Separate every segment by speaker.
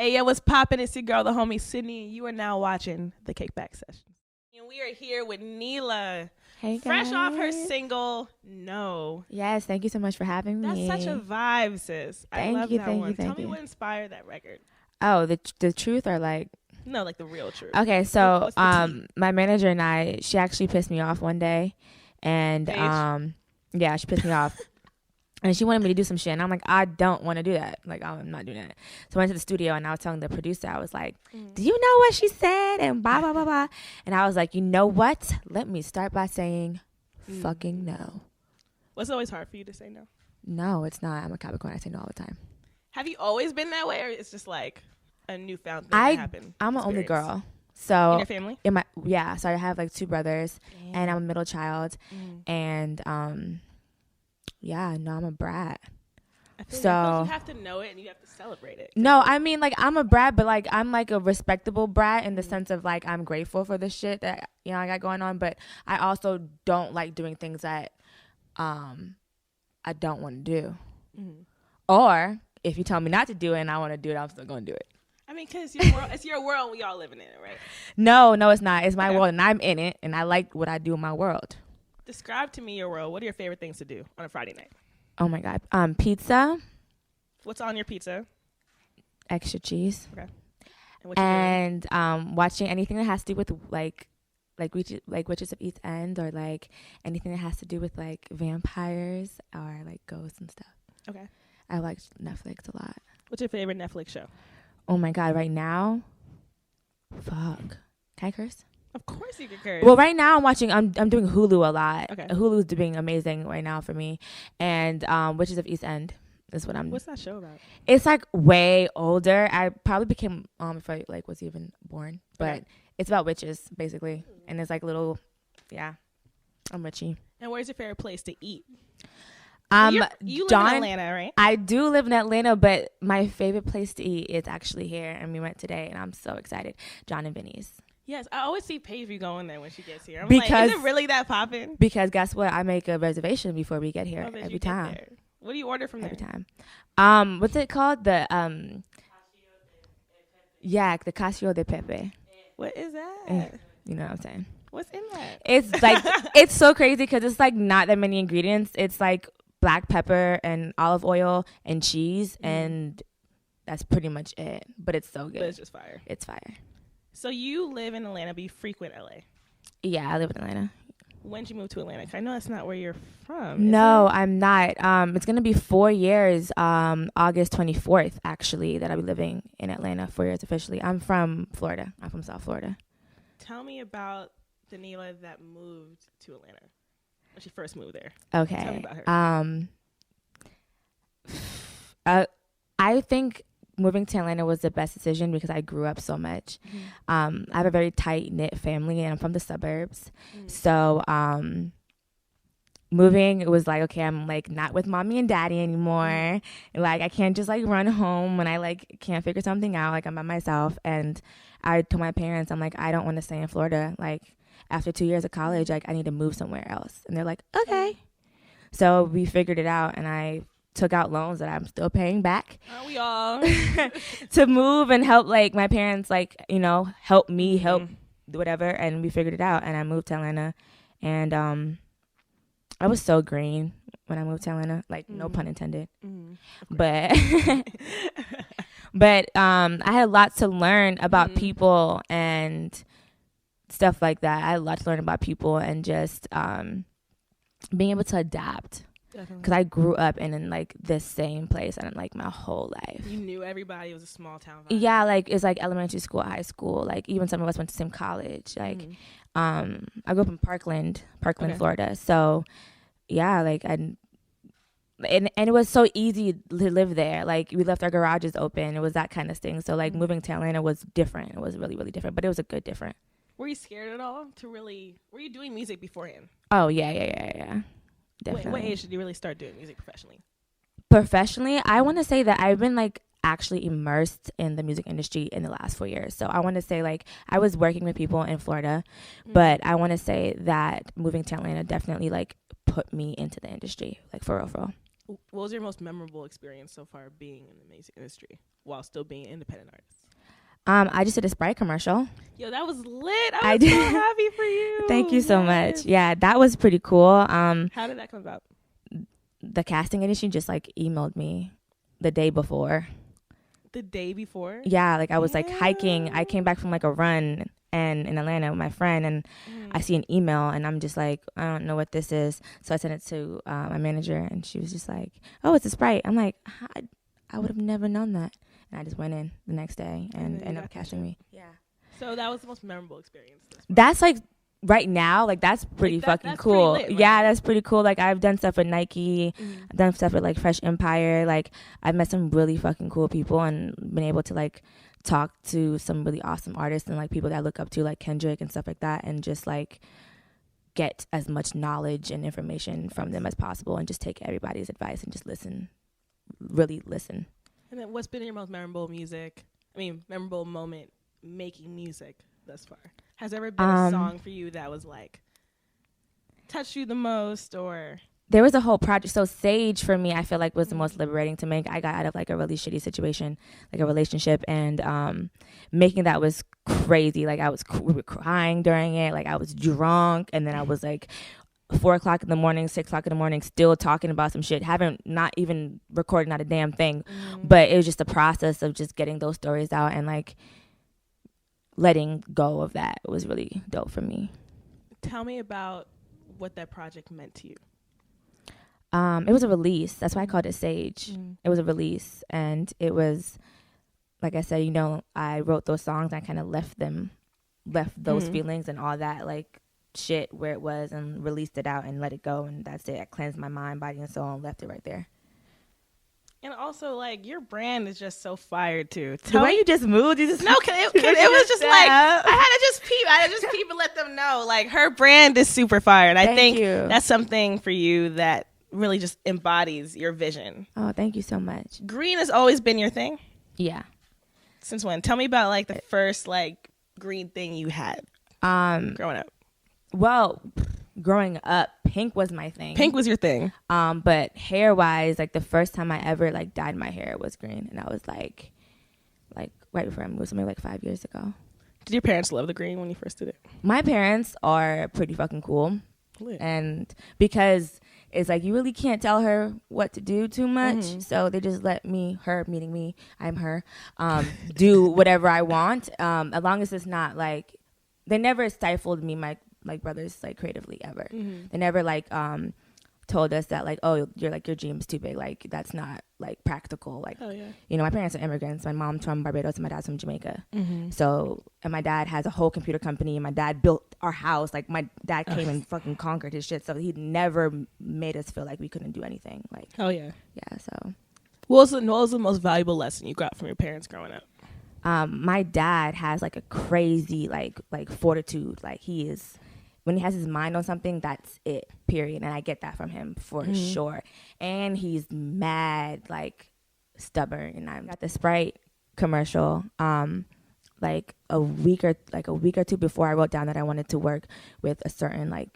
Speaker 1: Hey, yo, what's poppin'? It's your girl, the homie Sydney, and you are now watching the Kickback Sessions. And we are here with Neila.
Speaker 2: Hey,
Speaker 1: fresh
Speaker 2: guys.
Speaker 1: off her single, No.
Speaker 2: Yes, thank you so much for having me.
Speaker 1: That's such a vibe, sis. I love that one. Tell me what inspired that record.
Speaker 2: Oh, the truth or like?
Speaker 1: No, like the real truth.
Speaker 2: Okay, so my manager and I, she actually pissed me off one day, and yeah, she pissed me off. And she wanted me to do some shit. And I'm like, I don't want to do that. Like, I'm not doing that. So I went to the studio and I was telling the producer, I was like, do you know what she said? And blah, blah, blah, blah. And I was like, you know what? Let me start by saying fucking no.
Speaker 1: Was it always hard for you to say no?
Speaker 2: No, it's not. I'm a Capricorn. I say no all the time.
Speaker 1: Have you always been that way, or it's just like a newfound thing that happened?
Speaker 2: I'm an only girl. So
Speaker 1: in your family?
Speaker 2: So I have like 2 brothers. Damn. And I'm a middle child. And yeah, no, I'm a brat.
Speaker 1: I feel like you have to know it and you have to celebrate it.
Speaker 2: No, I mean, like, I'm a brat, but like I'm like a respectable brat in the sense of like I'm grateful for the shit that I got going on, but I also don't like doing things that I don't want to do. Or if you tell me not to do it and I want to do it, I'm still going to do it.
Speaker 1: I mean, because it's your world and we all living in it, right?
Speaker 2: No, it's not. It's my world and I'm in it and I like what I do in my world.
Speaker 1: Describe to me your world. What are your favorite things to do on a Friday night?
Speaker 2: Oh my God. Pizza.
Speaker 1: What's on your pizza?
Speaker 2: Extra cheese.
Speaker 1: Okay.
Speaker 2: And watching anything that has to do with like Witches of East End, or like anything that has to do with like vampires or like ghosts and stuff.
Speaker 1: Okay.
Speaker 2: I like Netflix a lot.
Speaker 1: What's your favorite Netflix show?
Speaker 2: Oh my God, right now? Fuck. Can I curse?
Speaker 1: Of course you can curse.
Speaker 2: Well, right now I'm doing Hulu a lot.
Speaker 1: Okay.
Speaker 2: Hulu's doing amazing right now for me. And Witches of East End is what I'm.
Speaker 1: What's that show about?
Speaker 2: It's like way older. I probably became before I like was even born. But it's about witches basically. And it's like little, yeah. I'm witchy.
Speaker 1: And where's your favorite place to eat?
Speaker 2: You
Speaker 1: live in Atlanta, right?
Speaker 2: I do live in Atlanta, but my favorite place to eat is actually here, and we went today, and I'm so excited. John and Vinny's.
Speaker 1: Yes, I always see Paige going there when she gets here. I'm
Speaker 2: like, is
Speaker 1: it really that poppin'?
Speaker 2: Because guess what? I make a reservation before we get here every time.
Speaker 1: What do you order from there?
Speaker 2: Every time. What's it called? The the Casio de Pepe.
Speaker 1: What is that?
Speaker 2: You know what I'm saying?
Speaker 1: What's in that?
Speaker 2: It's like it's so crazy because it's like not that many ingredients. It's like black pepper and olive oil and cheese, and that's pretty much it. But it's so good.
Speaker 1: But it's just fire.
Speaker 2: It's fire.
Speaker 1: So you live in Atlanta, but you frequent LA.
Speaker 2: Yeah, I live in Atlanta.
Speaker 1: When did you move to Atlanta? 'Cause I know that's not where you're from.
Speaker 2: No, I'm not. It's gonna be 4 years. August 24th, actually, that I'll be living in Atlanta. 4 years officially. I'm from Florida. I'm from South Florida.
Speaker 1: Tell me about the Neila that moved to Atlanta when she first moved there.
Speaker 2: Okay.
Speaker 1: Tell me about
Speaker 2: her. I think moving to Atlanta was the best decision because I grew up so much. I have a very tight-knit family, and I'm from the suburbs. So moving, it was like, okay, I'm like not with mommy and daddy anymore. Like I can't just like run home when I like can't figure something out. Like I'm by myself. And I told my parents, I'm like, I don't want to stay in Florida. Like after 2 years of college, like I need to move somewhere else. And they're like, okay. So we figured it out, and I took out loans that I'm still paying back.
Speaker 1: Aren't we all?
Speaker 2: To move and help like my parents, like, help me help whatever. And we figured it out, and I moved to Atlanta, and I was so green when I moved to Atlanta, like no pun intended. But I had a lot to learn about people and stuff like that. I had a lot to learn about people and just being able to adapt. Because I grew up in like this same place and like my whole life.
Speaker 1: You knew everybody. It was a small town vibe.
Speaker 2: Yeah, like it's like elementary school, high school. Like even some of us went to the same college. Like I grew up in Parkland, Florida. So yeah, like and it was so easy to live there. Like we left our garages open. It was that kind of thing. So like moving to Atlanta was different. It was really, really different. But it was a good different.
Speaker 1: Were you scared at all were you doing music beforehand?
Speaker 2: Oh yeah. Definitely.
Speaker 1: What age did you really start doing music professionally?
Speaker 2: Professionally, I want to say that I've been like actually immersed in the music industry in the last 4 years. So I want to say like I was working with people in Florida, but I want to say that moving to Atlanta definitely like put me into the industry, like for real.
Speaker 1: What was your most memorable experience so far being in the music industry while still being an independent artist?
Speaker 2: I just did a Sprite commercial.
Speaker 1: Yo, that was lit. I was so happy for you.
Speaker 2: Thank you so much. Yeah, that was pretty cool.
Speaker 1: How did that come about?
Speaker 2: The casting agency just like emailed me the day before.
Speaker 1: The day before?
Speaker 2: Yeah, like I was like hiking. I came back from like a run and in Atlanta with my friend, and I see an email, and I'm just like, I don't know what this is. So I sent it to my manager, and she was just like, oh, it's a Sprite. I'm like, I would have never known that. And I just went in the next day and ended up casting me. Yeah.
Speaker 1: So that was the most memorable experience.
Speaker 2: That's like right now, like that's pretty fucking cool. Pretty lit, right? Yeah, that's pretty cool. Like I've done stuff with Nike, I've done stuff with like Fresh Empire. Like I've met some really fucking cool people and been able to like talk to some really awesome artists and like people that I look up to, like Kendrick and stuff like that, and just like get as much knowledge and information from them as possible, and just take everybody's advice and just really listen.
Speaker 1: And then what's been your most memorable memorable moment making music thus far? Has there ever been a song for you that was like touched you the most? Or
Speaker 2: there was a whole project. So Sage for me, I feel like was the most liberating to make. I got out of like a really shitty situation, like a relationship, and making that was crazy. Like we were crying during it. Like I was drunk, and then I was like 4 o'clock in the morning, 6 o'clock in the morning, still talking about some shit. Not even recorded, not a damn thing. But it was just the process of just getting those stories out and like letting go of that. It was really dope for me.
Speaker 1: Tell me about what that project meant to you.
Speaker 2: It was a release. That's why I called it Sage. It was a release, and it was, like I said, I wrote those songs. I kind of left those feelings and all that like shit where it was, and released it out and let it go, and that's it. I cleansed my mind, body, and soul, and left it right there.
Speaker 1: And also, like, your brand is just so fire too.
Speaker 2: The way you just moved,
Speaker 1: it was just like I had to just peep and let them know, like, her brand is super fire, and I think that's something for you that really just embodies your vision.
Speaker 2: Oh, thank you so much.
Speaker 1: Green has always been your thing.
Speaker 2: Yeah.
Speaker 1: Since when? Tell me about like the first like green thing you had growing up.
Speaker 2: Well, growing up, pink was my thing.
Speaker 1: Pink was your thing.
Speaker 2: But hair wise, like the first time I ever like dyed my hair was green, and I was like right before I moved, something like 5 years ago.
Speaker 1: Did your parents love the green when you first did it?
Speaker 2: My parents are pretty fucking cool. Lit. And because it's like you really can't tell her what to do too much, so they just let meaning me, I'm her, do whatever I want, as long as it's not like, they never stifled me, my like brothers, like creatively ever. They never like told us that like, oh, your dream's too big, like that's not like practical. Like, my parents are immigrants. My mom's from Barbados and my dad's from Jamaica. So, and my dad has a whole computer company, and my dad built our house. Like my dad came and fucking conquered his shit, so he never made us feel like we couldn't do anything. Like, yeah, so
Speaker 1: what was the most valuable lesson you got from your parents growing up?
Speaker 2: My dad has like a crazy like fortitude. Like he is, when he has his mind on something, that's it, period. And I get that from him for sure. And he's mad, like stubborn. And I got the Sprite commercial like a week or two before I wrote down that I wanted to work with a certain like,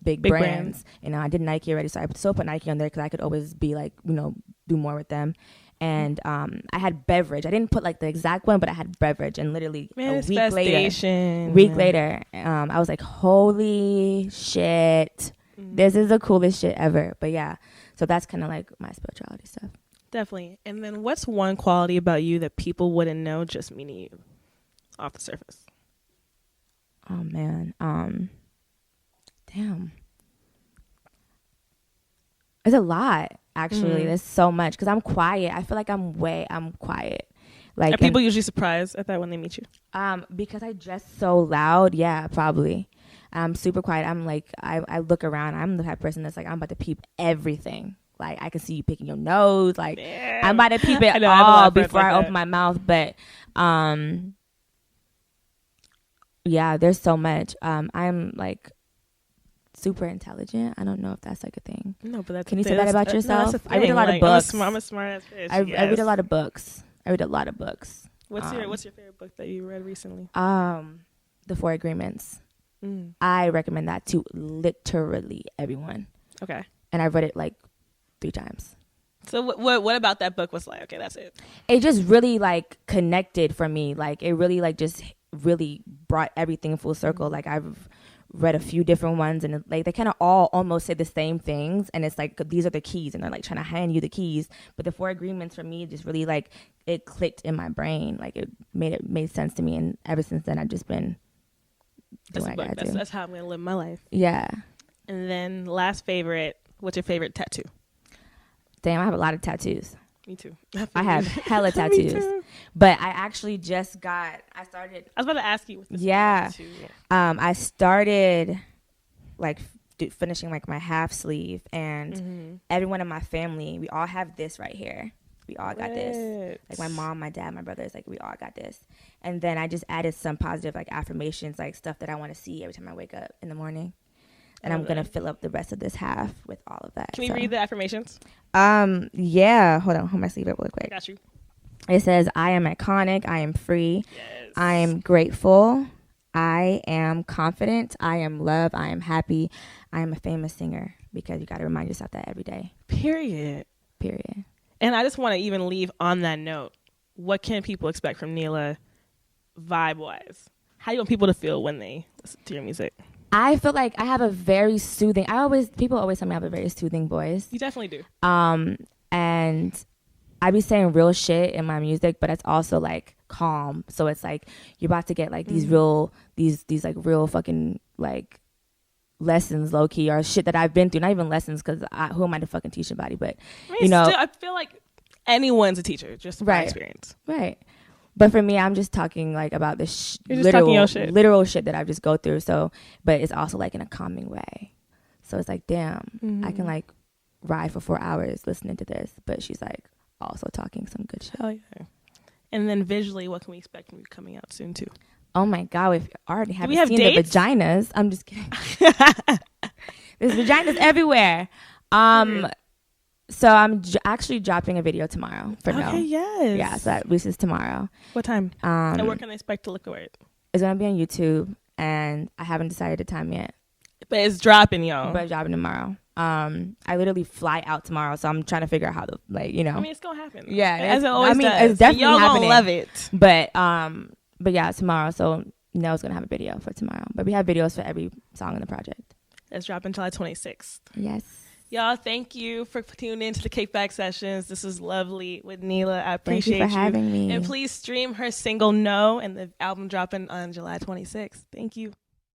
Speaker 2: big brands. I did Nike already, so I still put Nike on there because I could always be like, do more with them. And I had beverage. I didn't put like the exact one, but I had beverage. And literally a week later, I was like, holy shit, this is the coolest shit ever. But yeah, so that's kind of like my spirituality stuff.
Speaker 1: Definitely. And then what's one quality about you that people wouldn't know just meeting you off the surface?
Speaker 2: Oh man, damn. There's a lot, actually. There's so much, because I'm quiet. I feel like I'm quiet. Like,
Speaker 1: are people usually surprised at that when they meet you?
Speaker 2: Because I dress so loud. Yeah, probably. I'm super quiet. I'm like, I look around. I'm the type of person that's like, I'm about to peep everything. Like, I can see you picking your nose. Like, damn. I'm about to peep it all before I open my mouth. But, yeah, there's so much. I'm like super intelligent. I don't know if that's like a thing.
Speaker 1: No, but that's.
Speaker 2: Can you say that about yourself?
Speaker 1: No,
Speaker 2: I read a lot of books.
Speaker 1: I'm a smart ass bitch.
Speaker 2: I read a lot of books.
Speaker 1: What's your favorite book that you read recently?
Speaker 2: The 4 Agreements. I recommend that to literally everyone.
Speaker 1: Okay.
Speaker 2: And I've read it like 3 times.
Speaker 1: So what about that book was like, okay, that's it?
Speaker 2: It just really like connected for me. Like it really like just really brought everything full circle. Like I've read a few different ones and like they kind of all almost say the same things, and it's like these are the keys and they're like trying to hand you the keys, but the 4 agreements for me just really like it clicked in my brain. Like it made sense to me, and ever since then I've just been doing what I gotta do.
Speaker 1: That's how I'm gonna live my life.
Speaker 2: Yeah.
Speaker 1: And then last favorite, what's your favorite tattoo?
Speaker 2: Damn, I have a lot of tattoos.
Speaker 1: Me too.
Speaker 2: I have hella tattoos. But I actually just got, I
Speaker 1: was about to ask you.
Speaker 2: I started like finishing like my half sleeve, and everyone in my family, we all have this right here. We all got this. Like my mom, my dad, my brothers, like we all got this. And then I just added some positive like affirmations, like stuff that I want to see every time I wake up in the morning. And I'm going to fill up the rest of this half with all of that.
Speaker 1: Can we read the affirmations?
Speaker 2: Yeah. Hold on. Hold my sleeve up really quick.
Speaker 1: I got you.
Speaker 2: It says, I am iconic. I am free.
Speaker 1: Yes.
Speaker 2: I am grateful. I am confident. I am love. I am happy. I am a famous singer. Because you got to remind yourself that every day.
Speaker 1: Period. And I just want to even leave on that note. What can people expect from Neila vibe-wise? How do you want people to feel when they listen to your music?
Speaker 2: I feel like I have a very soothing. People always tell me I have a very soothing voice.
Speaker 1: You definitely do.
Speaker 2: And I be saying real shit in my music, but it's also like calm. So it's like you're about to get like these like real fucking like lessons, low key, or shit that I've been through. Not even lessons, because who am I to fucking teach somebody? But
Speaker 1: I feel like anyone's a teacher, just by experience.
Speaker 2: Right. But for me, I'm just talking like about the literal shit that I just go through. So, but it's also like in a calming way. So it's like, damn, I can like ride for 4 hours listening to this. But she's like also talking some good shit.
Speaker 1: Hell yeah. And then visually, what can we expect from you coming out soon too?
Speaker 2: Oh my God, if you already haven't seen
Speaker 1: dates?
Speaker 2: the vaginas. I'm just kidding. There's vaginas everywhere. So I'm actually dropping a video tomorrow for No.
Speaker 1: Okay, yes.
Speaker 2: Yeah, so that releases tomorrow.
Speaker 1: What time? And where can I expect to look for it?
Speaker 2: It's going to be on YouTube, and I haven't decided the time yet.
Speaker 1: But it's dropping, y'all.
Speaker 2: But it's dropping tomorrow. I literally fly out tomorrow, so I'm trying to figure out how to, like, you know.
Speaker 1: I mean, it's going to happen.
Speaker 2: Yeah.
Speaker 1: As it always does.
Speaker 2: It's definitely
Speaker 1: y'all
Speaker 2: happening.
Speaker 1: Y'all going to love it.
Speaker 2: But yeah, tomorrow. So Nell's going to have a video for tomorrow. But we have videos for every song in the project.
Speaker 1: It's dropping July 26th.
Speaker 2: Yes.
Speaker 1: Y'all, thank you for tuning in to the Kickback Sessions. This is lovely with Neila. I appreciate you.
Speaker 2: Thank you for having me.
Speaker 1: And please stream her single No, and the album dropping on July 26th. Thank you.